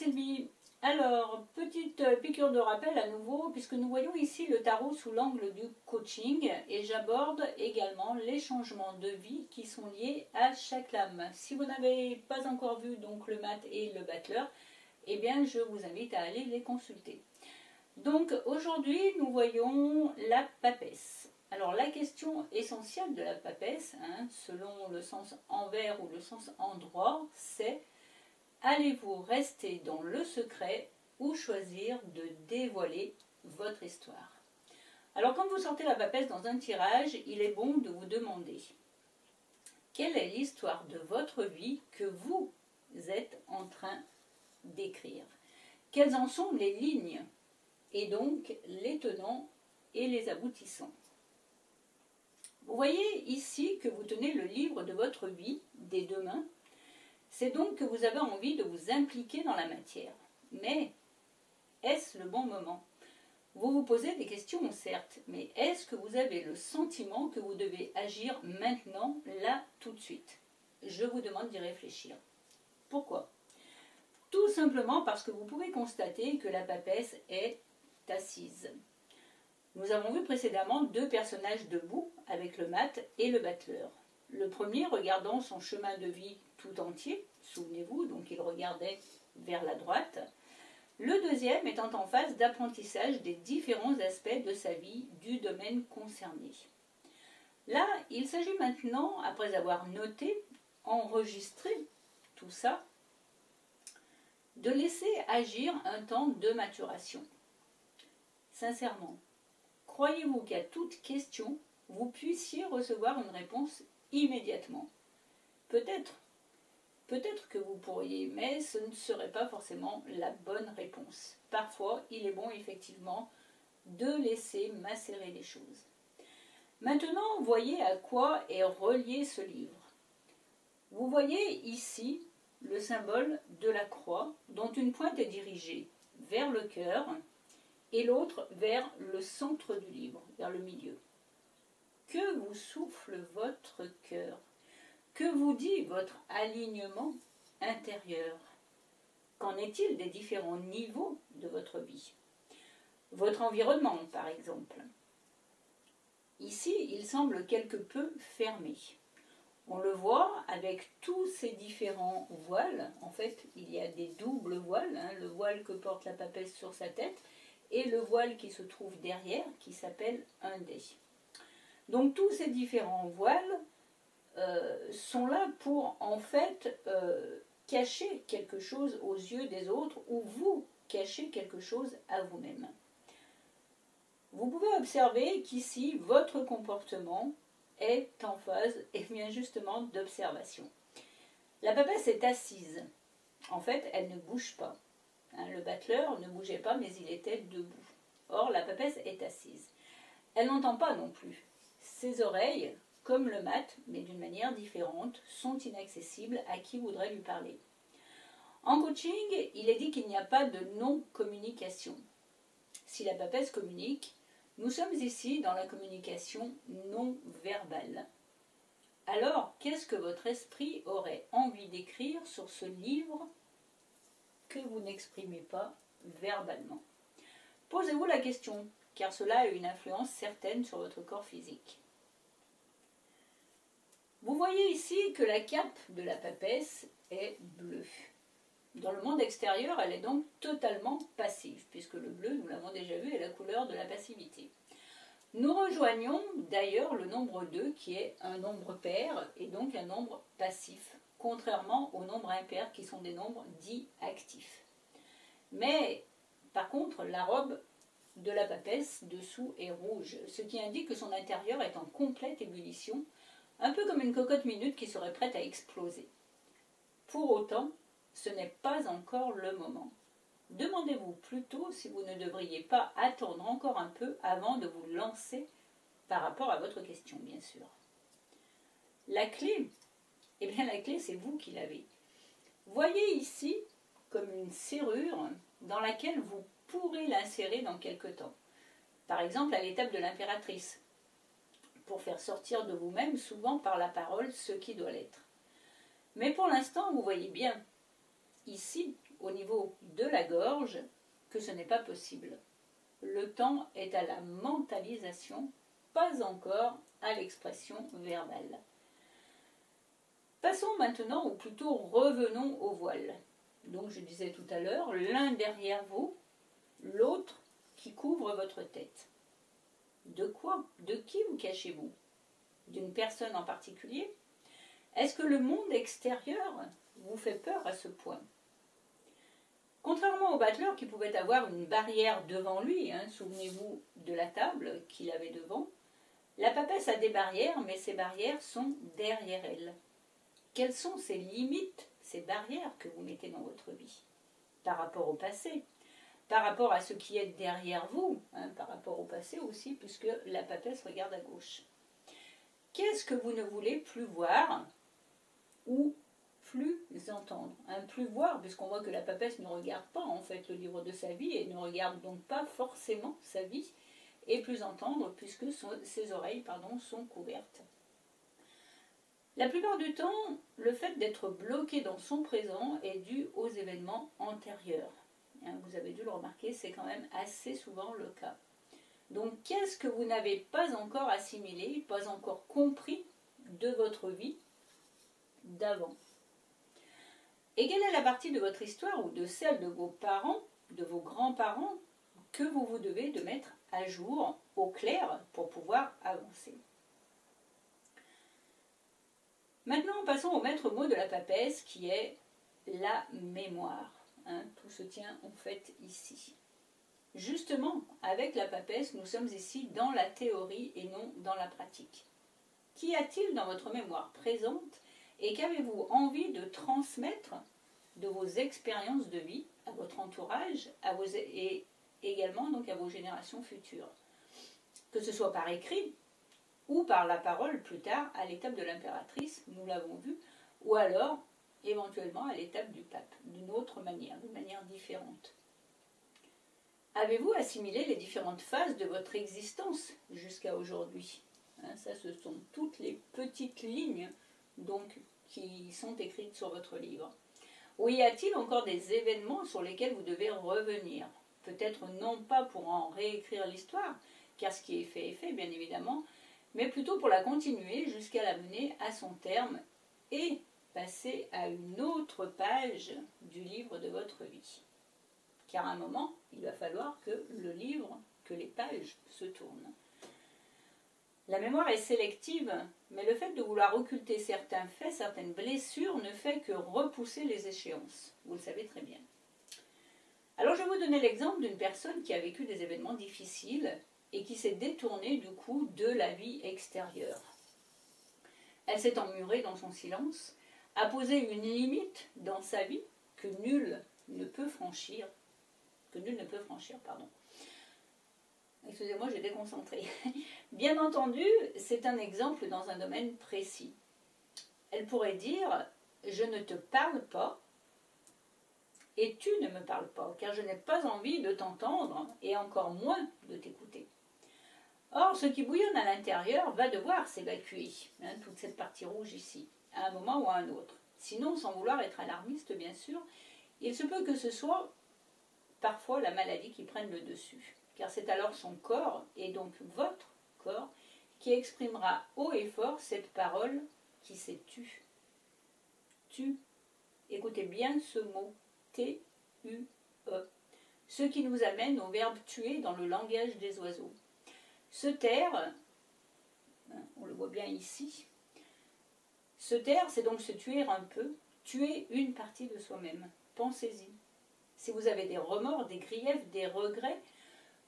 Sylvie. Alors, petite piqûre de rappel à nouveau, puisque nous voyons ici le tarot sous l'angle du coaching et j'aborde également les changements de vie qui sont liés à chaque lame. Si vous n'avez pas encore vu donc le mat et le battleur, eh bien je vous invite à aller les consulter. Donc aujourd'hui nous voyons la papesse. Alors la question essentielle de la papesse, selon le sens envers ou le sens endroit, c'est: allez-vous rester dans le secret ou choisir de dévoiler votre histoire? Alors quand vous sortez la papesse dans un tirage, il est bon de vous demander: quelle est l'histoire de votre vie que vous êtes en train d'écrire? Quelles en sont les lignes et donc les tenants et les aboutissants? Vous voyez ici que vous tenez le livre de votre vie des deux mains. C'est donc que vous avez envie de vous impliquer dans la matière. Mais est-ce le bon moment? Vous vous posez des questions, certes, mais est-ce que vous avez le sentiment que vous devez agir maintenant, là, tout de suite? Je vous demande d'y réfléchir. Pourquoi? Tout simplement parce que vous pouvez constater que la papesse est assise. Nous avons vu précédemment deux personnages debout avec le mat et le battleur. Le premier regardant son chemin de vie tout entier, souvenez-vous, donc il regardait vers la droite. Le deuxième étant en phase d'apprentissage des différents aspects de sa vie, du domaine concerné. Là, il s'agit maintenant, après avoir noté, enregistré tout ça, de laisser agir un temps de maturation. Sincèrement, croyez-vous qu'à toute question, vous puissiez recevoir une réponse immédiatement? Peut-être que vous pourriez, mais ce ne serait pas forcément la bonne réponse. Parfois, il est bon effectivement de laisser macérer les choses. Maintenant, voyez à quoi est relié ce livre. Vous voyez ici le symbole de la croix, dont une pointe est dirigée vers le cœur et l'autre vers le centre du livre, vers le milieu. Que vous souffle votre cœur? Que vous dit votre alignement intérieur? Qu'en est-il des différents niveaux de votre vie? Votre environnement, par exemple. Ici, il semble quelque peu fermé. On le voit avec tous ces différents voiles. En fait, il y a des doubles voiles, le voile que porte la papesse sur sa tête et le voile qui se trouve derrière, qui s'appelle un dé. Donc tous ces différents voiles sont là pour en fait cacher quelque chose aux yeux des autres ou vous cacher quelque chose à vous-même. Vous pouvez observer qu'ici votre comportement est en phase et bien justement d'observation. La papesse est assise. En fait, elle ne bouge pas. Le battleur ne bougeait pas, mais il était debout. Or, la papesse est assise. Elle n'entend pas non plus. Ses oreilles, comme le mat, mais d'une manière différente, sont inaccessibles à qui voudrait lui parler. En coaching, il est dit qu'il n'y a pas de non-communication. Si la papesse communique, nous sommes ici dans la communication non-verbale. Alors, qu'est-ce que votre esprit aurait envie d'écrire sur ce livre que vous n'exprimez pas verbalement? Posez-vous la question, car cela a une influence certaine sur votre corps physique. Vous voyez ici que la cape de la papesse est bleue. Dans le monde extérieur, elle est donc totalement passive, puisque le bleu, nous l'avons déjà vu, est la couleur de la passivité. Nous rejoignons d'ailleurs le nombre 2, qui est un nombre pair, et donc un nombre passif, contrairement aux nombres impairs, qui sont des nombres dits actifs. Mais, par contre, la robe de la papesse dessous est rouge, ce qui indique que son intérieur est en complète ébullition, un peu comme une cocotte minute qui serait prête à exploser. Pour autant, ce n'est pas encore le moment. Demandez-vous plutôt si vous ne devriez pas attendre encore un peu avant de vous lancer par rapport à votre question, bien sûr. La clé, eh bien la clé c'est vous qui l'avez. Voyez ici comme une serrure dans laquelle vous pourrez l'insérer dans quelque temps. Par exemple à l'étape de l'impératrice, pour faire sortir de vous-même souvent par la parole ce qui doit l'être. Mais pour l'instant, vous voyez bien, ici, au niveau de la gorge que ce n'est pas possible. Le temps est à la mentalisation, pas encore à l'expression verbale. Passons maintenant, ou plutôt revenons au voile. Donc je disais tout à l'heure, l'un derrière vous, l'autre qui couvre votre tête. De quoi? De qui vous cachez-vous? D'une personne en particulier? Est-ce que le monde extérieur vous fait peur à ce point? Contrairement au battleur qui pouvait avoir une barrière devant lui, souvenez-vous de la table qu'il avait devant, la papesse a des barrières, mais ces barrières sont derrière elle. Quelles sont ces limites, ces barrières que vous mettez dans votre vie? Par rapport au passé, par rapport à ce qui est derrière vous, par rapport au passé aussi, puisque la papesse regarde à gauche. Qu'est-ce que vous ne voulez plus voir ou plus entendre, plus voir, puisqu'on voit que la papesse ne regarde pas en fait le livre de sa vie et ne regarde donc pas forcément sa vie, et plus entendre puisque ses oreilles sont couvertes. La plupart du temps, le fait d'être bloqué dans son présent est dû aux événements antérieurs. Vous avez dû le remarquer, c'est quand même assez souvent le cas. Donc qu'est-ce que vous n'avez pas encore assimilé, pas encore compris de votre vie d'avant? Et quelle est la partie de votre histoire ou de celle de vos parents, de vos grands-parents, que vous devez de mettre à jour, au clair, pour pouvoir avancer? Maintenant, passons au maître mot de la papesse, qui est la mémoire. Tout se tient en fait ici. Justement, avec la papesse, nous sommes ici dans la théorie et non dans la pratique. Qu'y a-t-il dans votre mémoire présente et qu'avez-vous envie de transmettre de vos expériences de vie à votre entourage et également donc à vos générations futures? Que ce soit par écrit ou par la parole plus tard à l'étape de l'impératrice, nous l'avons vu, ou alors éventuellement à l'étape du pape, d'une autre manière, d'une manière différente. Avez-vous assimilé les différentes phases de votre existence jusqu'à aujourd'hui? Ça, ce sont toutes les petites lignes donc, qui sont écrites sur votre livre. Ou y a-t-il encore des événements sur lesquels vous devez revenir? Peut-être non pas pour en réécrire l'histoire, car ce qui est fait, bien évidemment, mais plutôt pour la continuer jusqu'à la mener à son terme et passer à une autre page du livre de votre vie. Car à un moment, il va falloir que le livre, que les pages se tournent. La mémoire est sélective, mais le fait de vouloir occulter certains faits, certaines blessures, ne fait que repousser les échéances. Vous le savez très bien. Alors je vais vous donner l'exemple d'une personne qui a vécu des événements difficiles et qui s'est détournée du coup de la vie extérieure. Elle s'est emmurée dans son silence, a posé une limite dans sa vie que nul ne peut franchir. Excusez-moi, j'ai déconcentré. Bien entendu, c'est un exemple dans un domaine précis. Elle pourrait dire « Je ne te parle pas et tu ne me parles pas, car je n'ai pas envie de t'entendre et encore moins de t'écouter. » Or, ce qui bouillonne à l'intérieur va devoir s'évacuer, toute cette partie rouge ici, à un moment ou à un autre. Sinon, sans vouloir être alarmiste, bien sûr, il se peut que ce soit parfois la maladie qui prenne le dessus, car c'est alors son corps, et donc votre corps, qui exprimera haut et fort cette parole qui s'est tue. Tu. Écoutez bien ce mot, T-U-E, ce qui nous amène au verbe tuer dans le langage des oiseaux. Se taire, on le voit bien ici, se taire, c'est donc se tuer un peu, tuer une partie de soi-même. Pensez-y. Si vous avez des remords, des griefs, des regrets,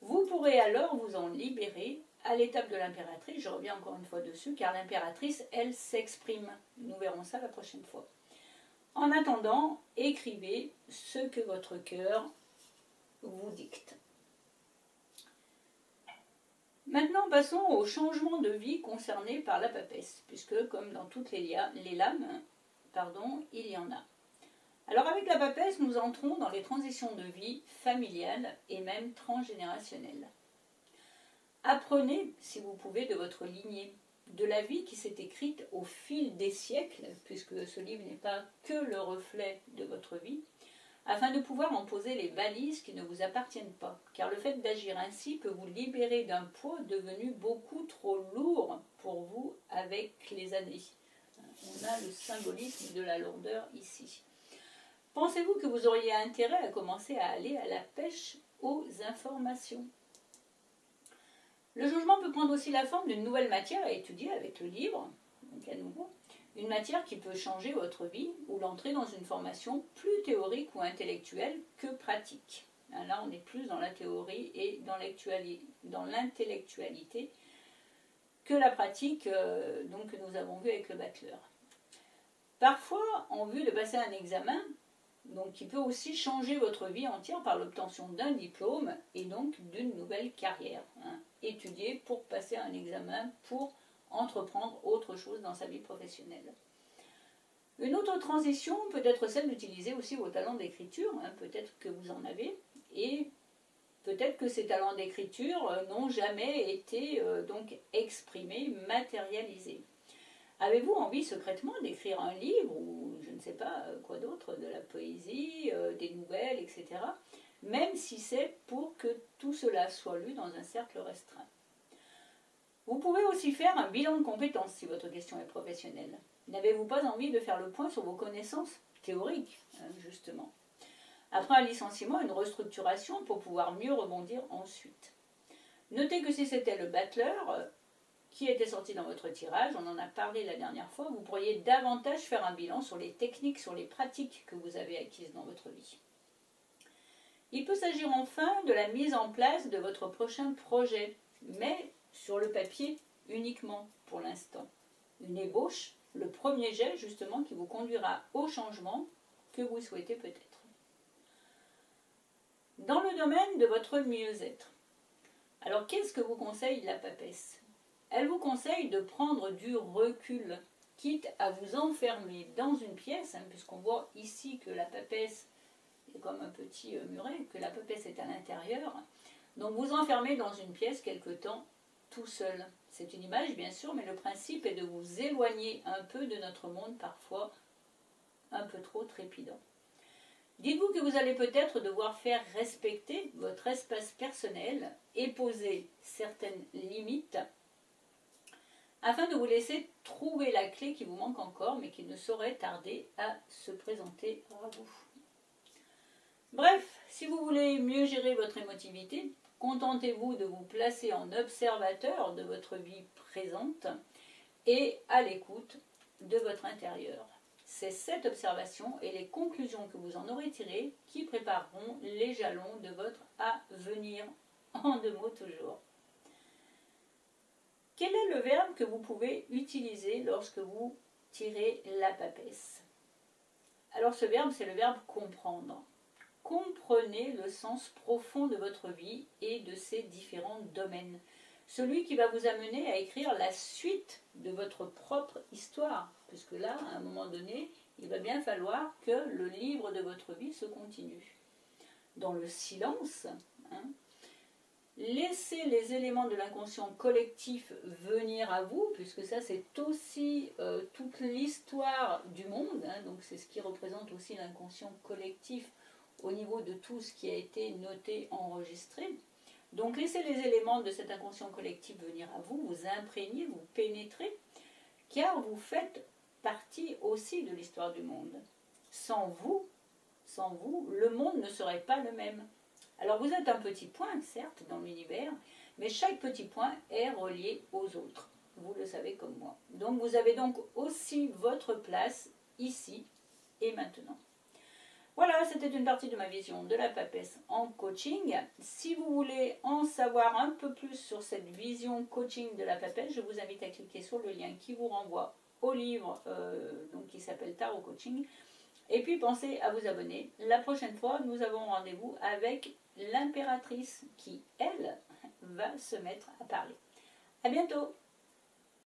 vous pourrez alors vous en libérer à l'étape de l'impératrice. Je reviens encore une fois dessus, car l'impératrice, elle, s'exprime. Nous verrons ça la prochaine fois. En attendant, écrivez ce que votre cœur vous dicte. Maintenant, passons au changement de vie concerné par la papesse, puisque, comme dans toutes les lames, il y en a. Alors, avec la papesse, nous entrons dans les transitions de vie familiales et même transgénérationnelles. Apprenez, si vous pouvez, de votre lignée, de la vie qui s'est écrite au fil des siècles, puisque ce livre n'est pas que le reflet de votre vie. afin de pouvoir en poser les valises qui ne vous appartiennent pas, car le fait d'agir ainsi peut vous libérer d'un poids devenu beaucoup trop lourd pour vous avec les années. On a le symbolisme de la lourdeur ici. Pensez-vous que vous auriez intérêt à commencer à aller à la pêche aux informations? Le jugement peut prendre aussi la forme d'une nouvelle matière à étudier avec le livre, donc à nouveau, une matière qui peut changer votre vie ou l'entrer dans une formation plus théorique ou intellectuelle que pratique. Là, on est plus dans la théorie et dans l'intellectualité que la pratique donc, que nous avons vu avec le battleur. Parfois, en vue de passer un examen, donc qui peut aussi changer votre vie entière par l'obtention d'un diplôme et donc d'une nouvelle carrière. Étudier pour passer un examen, pour entreprendre autre chose dans sa vie professionnelle. Une autre transition peut être celle d'utiliser aussi vos talents d'écriture, peut-être que vous en avez, et peut-être que ces talents d'écriture n'ont jamais été donc exprimés, matérialisés. Avez-vous envie secrètement d'écrire un livre ou je ne sais pas quoi d'autre, de la poésie, des nouvelles, etc. Même si c'est pour que tout cela soit lu dans un cercle restreint. Vous pouvez aussi faire un bilan de compétences si votre question est professionnelle. N'avez-vous pas envie de faire le point sur vos connaissances théoriques, justement? Après un licenciement, une restructuration pour pouvoir mieux rebondir ensuite. Notez que si c'était le battleur qui était sorti dans votre tirage, on en a parlé la dernière fois, vous pourriez davantage faire un bilan sur les techniques, sur les pratiques que vous avez acquises dans votre vie. Il peut s'agir enfin de la mise en place de votre prochain projet, mais sur le papier uniquement pour l'instant. Une ébauche, le premier jet justement qui vous conduira au changement que vous souhaitez peut-être. Dans le domaine de votre mieux-être, alors qu'est-ce que vous conseille la papesse? Elle vous conseille de prendre du recul, quitte à vous enfermer dans une pièce, puisqu'on voit ici que la papesse est comme un petit muret, que la papesse est à l'intérieur. Donc vous enfermez dans une pièce quelque temps tout seul. C'est une image bien sûr, mais le principe est de vous éloigner un peu de notre monde parfois un peu trop trépidant. Dites-vous que vous allez peut-être devoir faire respecter votre espace personnel et poser certaines limites afin de vous laisser trouver la clé qui vous manque encore, mais qui ne saurait tarder à se présenter à vous. Bref, si vous voulez mieux gérer votre émotivité, contentez-vous de vous placer en observateur de votre vie présente et à l'écoute de votre intérieur. C'est cette observation et les conclusions que vous en aurez tirées qui prépareront les jalons de votre avenir, en 2 mots toujours. Quel est le verbe que vous pouvez utiliser lorsque vous tirez la papesse? Alors ce verbe, c'est le verbe comprendre. Comprenez le sens profond de votre vie et de ses différents domaines. Celui qui va vous amener à écrire la suite de votre propre histoire. Puisque là, à un moment donné, il va bien falloir que le livre de votre vie se continue. Dans le silence, laissez les éléments de l'inconscient collectif venir à vous, puisque ça c'est aussi toute l'histoire du monde, donc c'est ce qui représente aussi l'inconscient collectif au niveau de tout ce qui a été noté, enregistré. Donc laissez les éléments de cet inconscient collectif venir à vous, vous imprégner, vous pénétrer, car vous faites partie aussi de l'histoire du monde. Sans vous, le monde ne serait pas le même. Alors vous êtes un petit point, certes, dans l'univers, mais chaque petit point est relié aux autres. Vous le savez comme moi. Donc vous avez donc aussi votre place ici et maintenant. Voilà, c'était une partie de ma vision de la papesse en coaching. Si vous voulez en savoir un peu plus sur cette vision coaching de la papesse, je vous invite à cliquer sur le lien qui vous renvoie au livre donc qui s'appelle Tarot Coaching. Et puis pensez à vous abonner. La prochaine fois, nous avons rendez-vous avec l'impératrice qui, elle, va se mettre à parler. À bientôt!